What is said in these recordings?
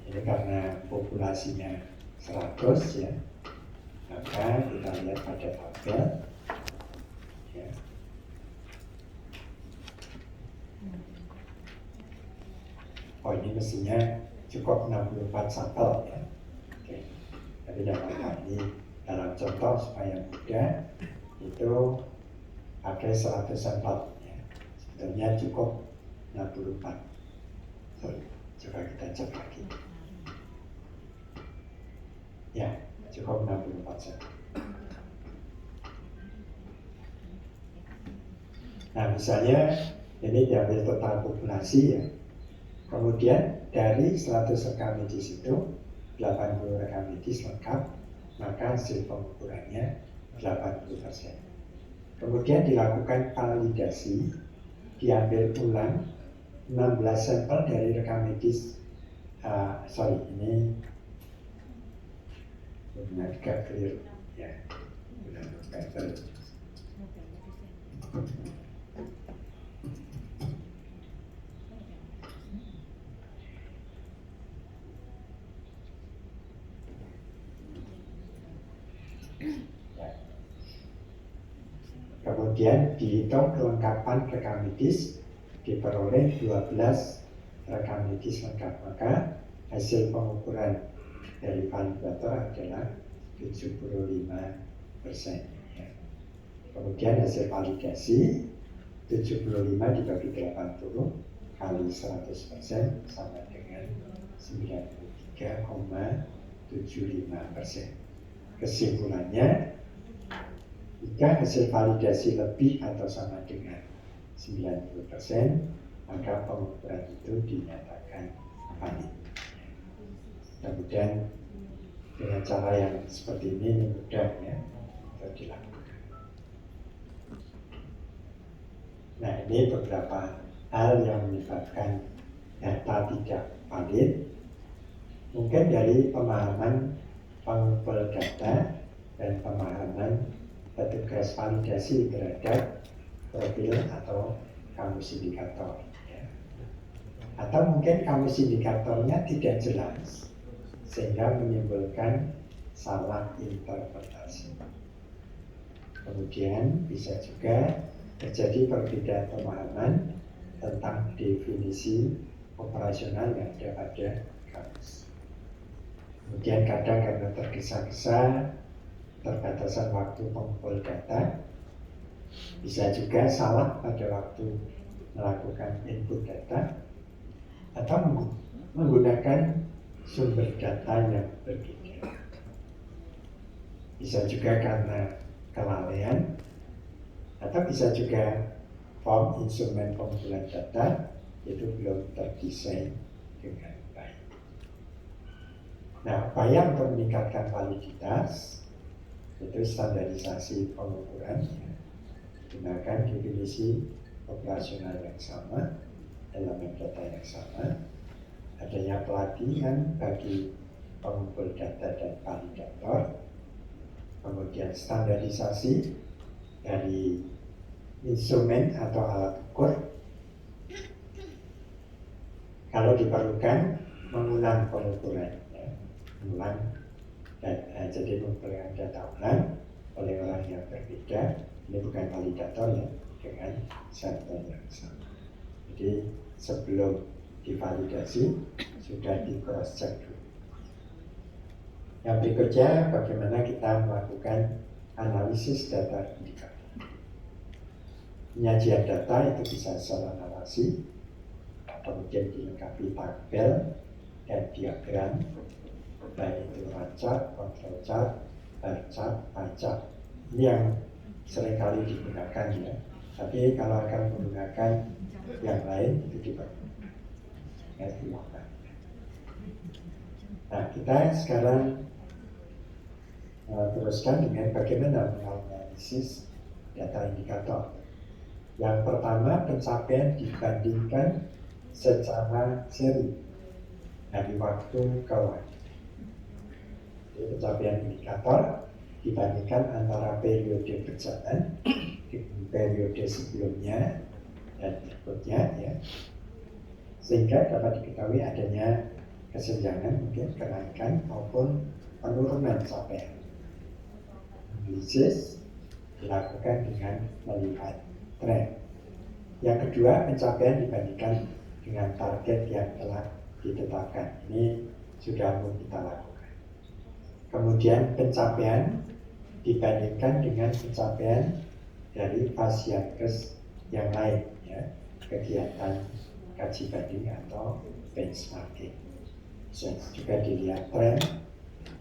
Ini karena populasinya 100 ya, maka kita lihat pada tabel ya. Oh, ini mestinya cukup 64 sampel ya. Oke. Tapi dalam hal ini, dalam contoh supaya mudah, itu pakai 100 sampel ya. Sebetulnya cukup 64. Sorry, coba kita cek lagi. Ya, cukup 64 sampel. Nah, misalnya ini diambil total populasi ya. Kemudian dari 100 rekam medis itu 80 rekam medis lengkap, maka hasil pengukurannya 80%. Kemudian dilakukan validasi, diambil ulang 16 sampel dari rekam medis. Ini benar agak keliru ya, bulan November. Kemudian dihitung kelengkapan rekam medis, diperoleh 12 rekam medis lengkap, maka hasil pengukuran dari validator adalah 75% ya. Kemudian hasil validasi 75 dibagi 80 kali 100% sama dengan 93,75%. Kesimpulannya, jika hasil validasi lebih atau sama dengan 90%, maka pengukuran itu dinyatakan valid. Kemudian dengan cara yang seperti ini mudah ya untuk dilakukan. Nah, ini beberapa hal yang menyebabkan data tidak valid. Mungkin dari pemahaman pengumpul data dan pemahaman petugas validasi terhadap profil atau kamus indikator ya. Atau mungkin kamus indikatornya tidak jelas sehingga menimbulkan salah interpretasi. Kemudian bisa juga terjadi perbedaan pemahaman tentang definisi operasional yang ada pada kamus. Kemudian kadang karena tergesa-gesa, terbatasan waktu pengumpul data, bisa juga salah pada waktu melakukan input data, atau menggunakan sumber data yang berbeda. Bisa juga karena kelalaian, atau bisa juga form instrumen pengumpulan data itu belum terdesain dengan baik. Nah, upaya untuk meningkatkan validitas itu standarisasi pengukuran ya. Gunakan definisi operasional yang sama, elemen data yang sama, adanya pelatihan bagi pengumpul data dan validator, kemudian standarisasi dari instrumen atau alat ukur, kalau diperlukan mengulang pengukuran ya. Jadi mengumpulkan data ulang oleh orang yang berbeda. Ini bukan validator ya, dengan sampel yang sama. Jadi sebelum divalidasi sudah di cross check dulu. Yang berikutnya, bagaimana kita melakukan analisis data indikator. Penyajian data itu bisa secara narasi, kemudian dilengkapi tabel dan diagram, baik itu bar chart, control chart, bar chart, pie chart. Ini yang seringkali digunakan ya. Tapi kalau akan menggunakan yang lain itu diperlukan. Nah, kita sekarang teruskan dengan bagaimana menganalisis data indikator. Yang pertama, pencapaian dibandingkan secara seri dari waktu ke waktu. Jadi pencapaian indikator dibandingkan antara periode berjalan dengan periode sebelumnya dan berikutnya ya, sehingga dapat diketahui adanya kesenjangan mungkin kenaikan maupun penurunan capaian. Analisis dilakukan dengan melihat tren. Yang kedua, pencapaian dibandingkan dengan target yang telah ditetapkan. Ini sudah umum kita lakukan. Kemudian pencapaian dibandingkan dengan pencapaian dari Fasiankes yang lain, ya, kegiatan kaji banding atau benchmarking. Bisa juga dilihat tren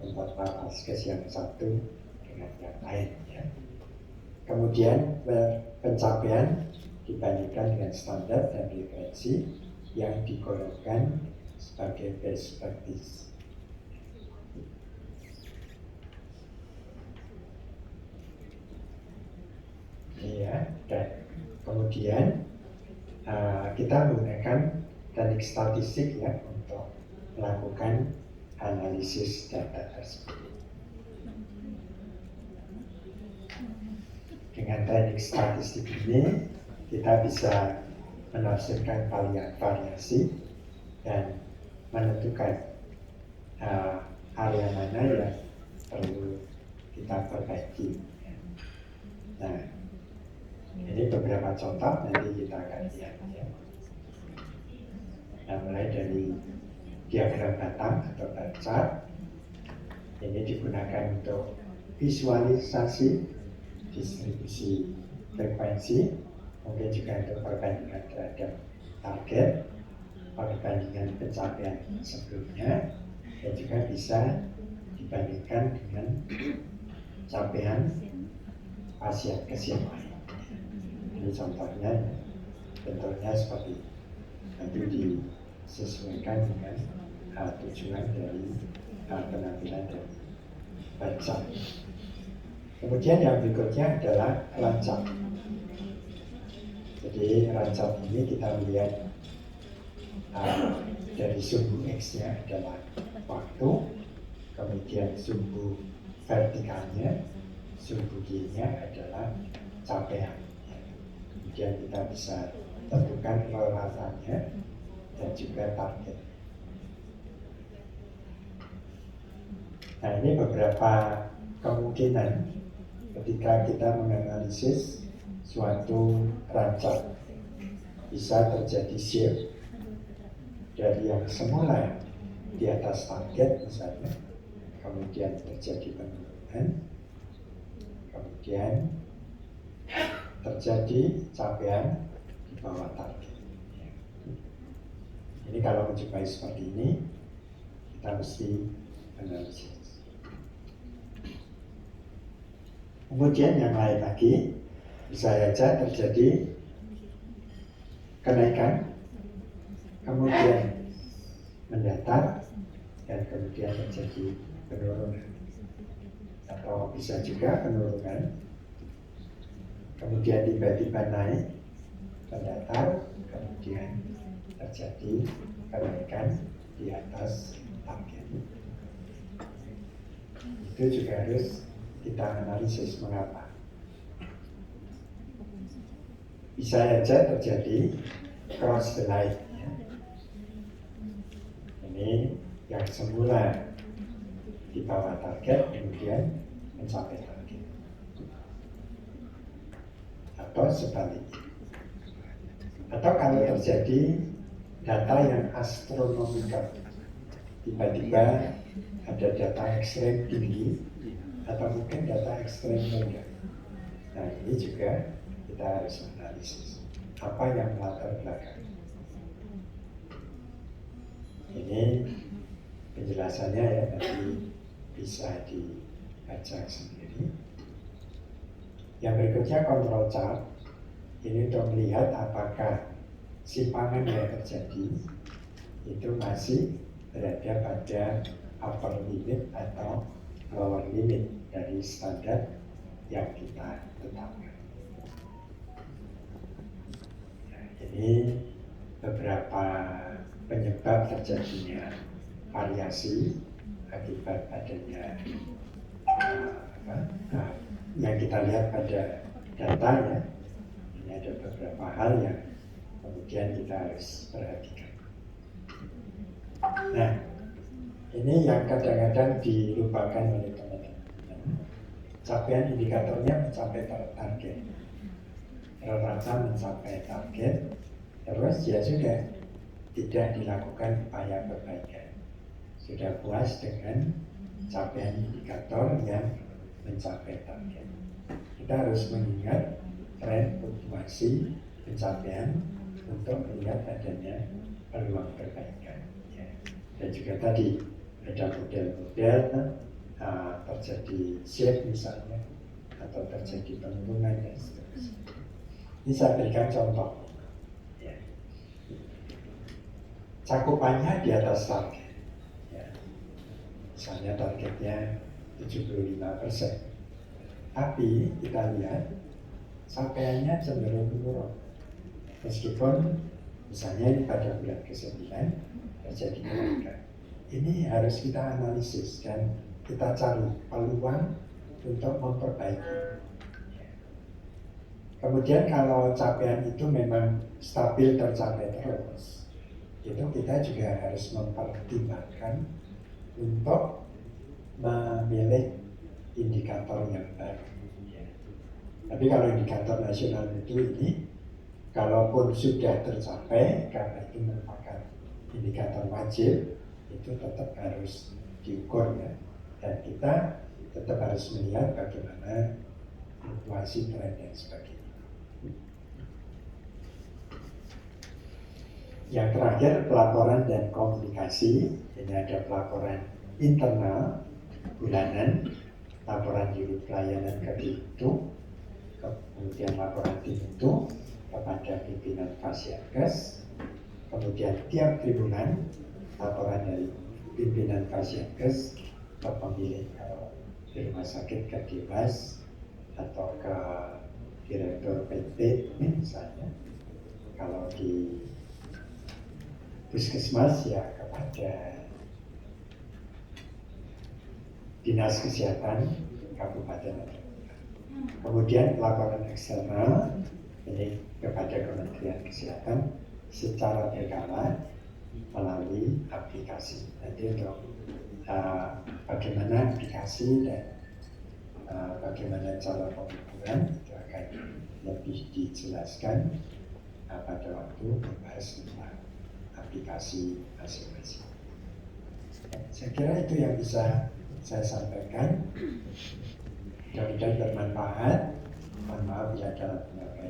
beberapa Fasiankes yang satu dengan yang lain, ya. Kemudian pencapaian dibandingkan dengan standar dan referensi yang digolongkan sebagai best practice. Ya, dan kemudian kita menggunakan teknik statistik ya untuk melakukan analisis data tersebut. Dengan teknik statistik ini kita bisa menafsirkan variasi dan menentukan area mana yang perlu kita perbaiki. Nah, ini beberapa contoh nanti kita akan lihat ya. Nah, mulai dari diagram batang atau bar chart, ini digunakan untuk visualisasi distribusi frekuensi, mungkin juga untuk perbandingan terhadap target, perbandingan pencapaian sebelumnya, dan juga bisa dibandingkan dengan capaian Fasiankes yang lain. Ini contohnya, bentuknya seperti ini. Nanti disesuaikan dengan tujuan dari penampilan dari website. Kemudian yang berikutnya adalah rancang. Jadi rancang ini kita melihat dari sumbu X-nya adalah waktu, kemudian sumbu vertikalnya, sumbu Y-nya adalah capaian. Kemudian kita bisa tentukan relasannya dan juga target. Nah, ini beberapa kemungkinan ketika kita menganalisis suatu rancang. Bisa terjadi shift dari yang semula di atas target misalnya, kemudian terjadi penurunan, kemudian terjadi capaian di bawah target. Ini kalau menjumpai seperti ini, kita mesti analisis. Kemudian yang lain lagi, bisa saja terjadi kenaikan, kemudian mendatar, dan kemudian terjadi penurunan. Atau bisa juga penurunan, kemudian tiba-tiba naik, mendatar, kemudian terjadi kenaikan di atas target. Itu juga harus kita analisis mengapa. Bisa saja terjadi cross the line. Ya. Ini yang semula di bawah target kemudian mencapai target. Atau sebaliknya. Atau kalau terjadi data yang astronomikal, tiba-tiba ada data ekstrem tinggi atau mungkin data ekstrem rendah. Nah, ini juga kita harus analisis apa yang melatar belakang. Ini penjelasannya ya, nanti bisa dibaca sendiri. Yang berikutnya control chart. Ini untuk melihat apakah simpangan yang terjadi itu masih berada pada upper limit atau lower limit dari standar yang kita tetapkan. Nah, ini beberapa penyebab terjadinya variasi akibat adanya yang kita lihat pada data ya. Ini ada beberapa hal yang kemudian kita harus perhatikan. Nah, Ini yang kadang-kadang dilupakan oleh teman-teman. Capaian indikatornya mencapai target, rata-rata mencapai target, terus ya sudah tidak dilakukan upaya perbaikan. Sudah puas dengan capaian indikator yang mencapai target. Kita harus mengingat tren fluktuasi pencapaian untuk melihat adanya peluang perbaikan. Ya. Dan juga tadi ada model-model terjadi shift misalnya, atau terjadi penurunan dan seterusnya. Ini saya berikan contoh. Ya. Cakupannya di atas target. Ya. Misalnya targetnya 75%. Tapi kita lihat capaiannya cenderung menurun. Meskipun misalnya ini pada bulan ke-9 terjadi kenaikan. Ini harus kita analisis dan kita cari peluang untuk memperbaiki. Kemudian kalau capaian itu memang stabil tercapai terus, itu kita juga harus mempertimbangkan untuk memilih indikator yang baru. Tapi kalau indikator nasional itu ini, kalaupun sudah tercapai, karena itu merupakan indikator wajib, itu tetap harus diukur ya. Dan kita tetap harus melihat bagaimana fluktuasi tren dan sebagainya. Yang terakhir, pelaporan dan komunikasi. Ini ada pelaporan internal bulanan, laporan unit pelayanan ke itu, kemudian laporan tim itu kepada pimpinan Fasiankes, kemudian tiap tribulan laporan dari pimpinan Fasiankes ke pemilik, kalau di rumah sakit ke Dinas atau ke direktur PT misalnya, kalau di puskesmas ya kepada Dinas Kesehatan Kabupaten. Kemudian laporan eksternal ini kepada Kementerian Kesehatan secara berkala melalui aplikasi. Nanti untuk bagaimana aplikasi dan bagaimana cara pengukuran itu akan lebih dijelaskan pada waktu membahas tentang aplikasi masing-masing. Saya kira itu yang bisa saya sampaikan. Mudah-mudahan bermanfaat. Mohon maaf bila ada penyampaian